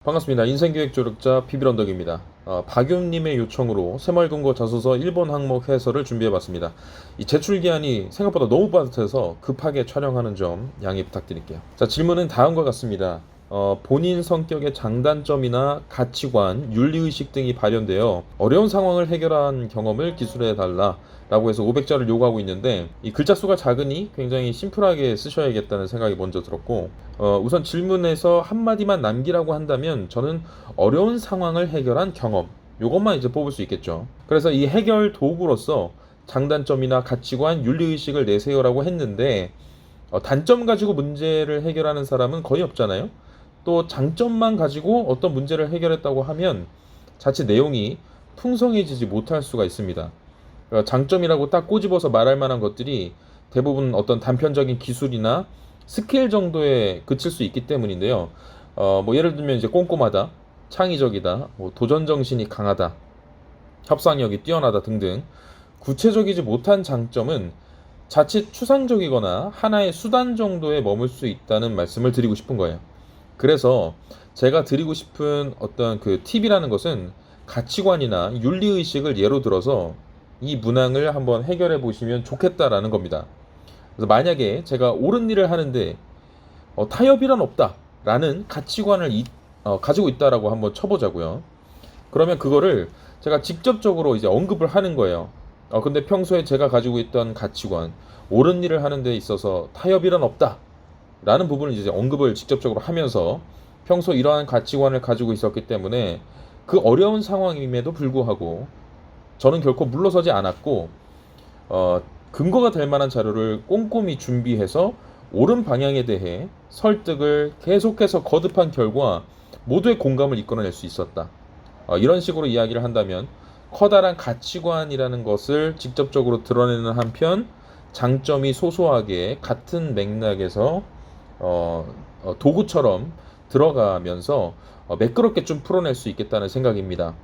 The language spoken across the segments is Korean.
반갑습니다. 인생계획 조력자 피비런덕입니다. 박윤님의 요청으로 새마을금고 자소서 1번 항목 해설을 준비해봤습니다. 이 제출기한이 생각보다 너무 빠듯해서 급하게 촬영하는 점 양해 부탁드릴게요. 자, 질문은 다음과 같습니다. 본인 성격의 장단점이나 가치관, 윤리의식 등이 발현되어 어려운 상황을 해결한 경험을 기술해달라 라고 해서 500자를 요구하고 있는데, 이 글자 수가 작으니 굉장히 심플하게 쓰셔야겠다는 생각이 먼저 들었고, 우선 질문에서 한마디만 남기라고 한다면 저는 어려운 상황을 해결한 경험, 요것만 이제 뽑을 수 있겠죠. 그래서 이 해결 도구로서 장단점이나 가치관, 윤리의식을 내세요라고 했는데, 단점 가지고 문제를 해결하는 사람은 거의 없잖아요. 또 장점만 가지고 어떤 문제를 해결했다고 하면 자칫 내용이 풍성해지지 못할 수가 있습니다. 장점이라고 딱 꼬집어서 말할 만한 것들이 대부분 어떤 단편적인 기술이나 스킬 정도에 그칠 수 있기 때문인데요. 뭐 예를 들면 이제 꼼꼼하다, 창의적이다, 뭐 도전 정신이 강하다, 협상력이 뛰어나다 등등 구체적이지 못한 장점은 자칫 추상적이거나 하나의 수단 정도에 머물 수 있다는 말씀을 드리고 싶은 거예요. 그래서 제가 드리고 싶은 어떤 그 팁이라는 것은 가치관이나 윤리의식을 예로 들어서 이 문항을 한번 해결해 보시면 좋겠다라는 겁니다. 그래서 만약에 제가 옳은 일을 하는데 타협이란 없다라는 가치관을 가지고 있다라고 한번 쳐보자고요. 그러면 그거를 제가 직접적으로 이제 언급을 하는 거예요. 근데 평소에 제가 가지고 있던 가치관, 옳은 일을 하는 데 있어서 타협이란 없다라는 부분을 이제 언급을 직접적으로 하면서 평소 이러한 가치관을 가지고 있었기 때문에 그 어려운 상황임에도 불구하고 저는 결코 물러서지 않았고, 근거가 될 만한 자료를 꼼꼼히 준비해서 옳은 방향에 대해 설득을 계속해서 거듭한 결과 모두의 공감을 이끌어낼 수 있었다. 이런 식으로 이야기를 한다면 커다란 가치관이라는 것을 직접적으로 드러내는 한편 장점이 소소하게 같은 맥락에서 도구처럼 들어가면서 매끄럽게 좀 풀어낼 수 있겠다는 생각입니다.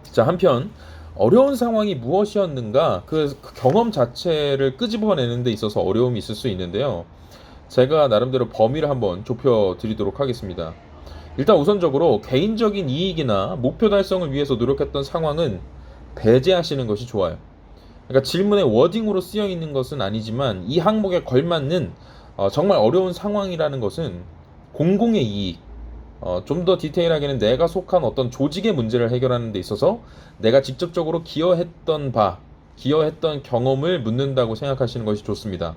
자, 한편 어려운 상황이 무엇이었는가, 그 경험 자체를 끄집어내는 데 있어서 어려움이 있을 수 있는데요. 제가 나름대로 범위를 한번 좁혀 드리도록 하겠습니다. 일단 우선적으로 개인적인 이익이나 목표 달성을 위해서 노력했던 상황은 배제하시는 것이 좋아요. 그러니까 질문의 워딩으로 쓰여 있는 것은 아니지만 이 항목에 걸맞는 정말 어려운 상황이라는 것은 공공의 이익, 좀 더 디테일하게는 내가 속한 어떤 조직의 문제를 해결하는 데 있어서 내가 직접적으로 기여했던 경험을 묻는다고 생각하시는 것이 좋습니다.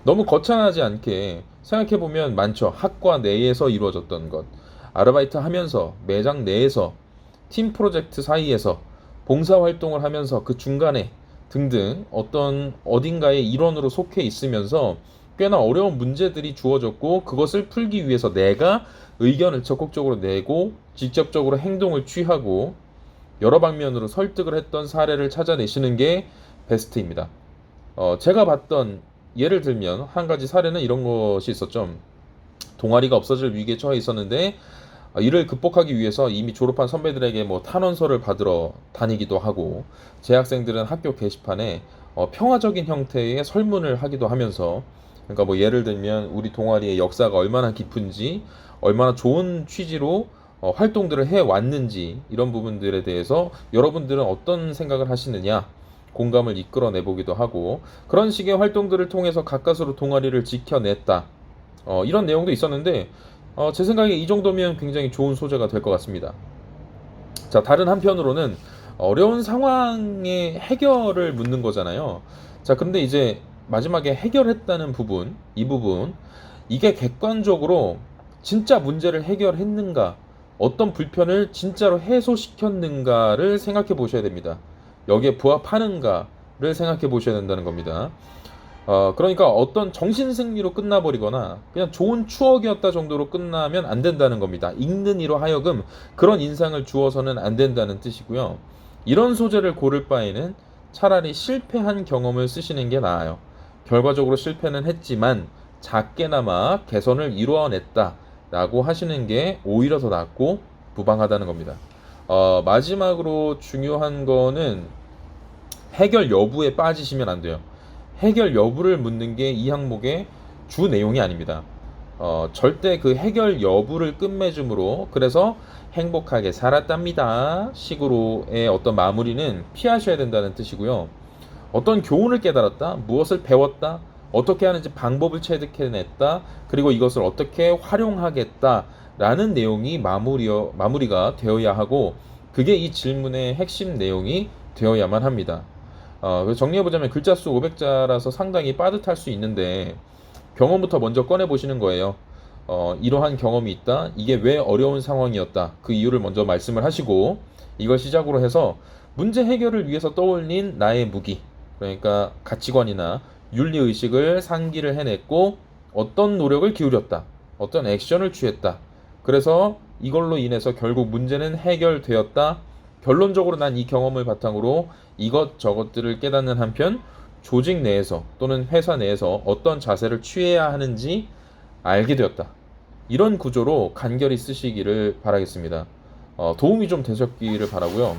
너무 거창하지 않게 생각해보면 많죠. 학과 내에서 이루어졌던 것, 아르바이트 하면서, 매장 내에서, 팀 프로젝트 사이에서, 봉사활동을 하면서 그 중간에 등등 어떤 어딘가의 일원으로 속해 있으면서 꽤나 어려운 문제들이 주어졌고, 그것을 풀기 위해서 내가 의견을 적극적으로 내고 직접적으로 행동을 취하고 여러 방면으로 설득을 했던 사례를 찾아내시는 게 베스트입니다. 제가 봤던 예를 들면 한 가지 사례는 이런 것이 있었죠. 동아리가 없어질 위기에 처해 있었는데 이를 극복하기 위해서 이미 졸업한 선배들에게 뭐 탄원서를 받으러 다니기도 하고, 재학생들은 학교 게시판에 평화적인 형태의 설문을 하기도 하면서, 그러니까 뭐 예를 들면 우리 동아리의 역사가 얼마나 깊은지, 얼마나 좋은 취지로 활동들을 해왔는지, 이런 부분들에 대해서 여러분들은 어떤 생각을 하시느냐, 공감을 이끌어내 보기도 하고, 그런 식의 활동들을 통해서 가까스로 동아리를 지켜냈다, 이런 내용도 있었는데, 제 생각에 이 정도면 굉장히 좋은 소재가 될 것 같습니다. 자, 다른 한편으로는 어려운 상황의 해결을 묻는 거잖아요. 자, 그런데 이제 마지막에 해결했다는 부분, 이 부분, 이게 객관적으로 진짜 문제를 해결했는가, 어떤 불편을 진짜로 해소시켰는가를 생각해 보셔야 됩니다. 여기에 부합하는가를 생각해 보셔야 된다는 겁니다. 그러니까 어떤 정신승리로 끝나버리거나 그냥 좋은 추억이었다 정도로 끝나면 안 된다는 겁니다. 읽는 이로 하여금 그런 인상을 주어서는 안 된다는 뜻이고요. 이런 소재를 고를 바에는 차라리 실패한 경험을 쓰시는 게 나아요. 결과적으로 실패는 했지만 작게나마 개선을 이루어냈다 라고 하시는 게 오히려 더 낫고 무방하다는 겁니다. 마지막으로 중요한 거는 해결 여부에 빠지시면 안 돼요. 해결 여부를 묻는 게 이 항목의 주 내용이 아닙니다. 절대 그 해결 여부를 끝맺음으로 그래서 행복하게 살았답니다 식으로의 어떤 마무리는 피하셔야 된다는 뜻이고요. 어떤 교훈을 깨달았다, 무엇을 배웠다, 어떻게 하는지 방법을 체득해냈다, 그리고 이것을 어떻게 활용하겠다라는 내용이 마무리가 되어야 하고, 그게 이 질문의 핵심 내용이 되어야만 합니다. 그래서 정리해보자면 글자 수 500자라서 상당히 빠듯할 수 있는데 경험부터 먼저 꺼내보시는 거예요. 이러한 경험이 있다. 이게 왜 어려운 상황이었다. 그 이유를 먼저 말씀을 하시고, 이걸 시작으로 해서 문제 해결을 위해서 떠올린 나의 무기, 그러니까 가치관이나 윤리의식을 상기를 해냈고, 어떤 노력을 기울였다. 어떤 액션을 취했다. 그래서 이걸로 인해서 결국 문제는 해결되었다. 결론적으로 난 이 경험을 바탕으로 이것저것들을 깨닫는 한편, 조직 내에서 또는 회사 내에서 어떤 자세를 취해야 하는지 알게 되었다. 이런 구조로 간결히 쓰시기를 바라겠습니다. 도움이 좀 되셨기를 바라고요.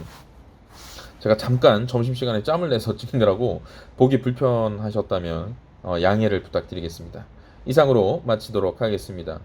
제가 잠깐 점심시간에 짬을 내서 찍느라고 보기 불편하셨다면 양해를 부탁드리겠습니다. 이상으로 마치도록 하겠습니다.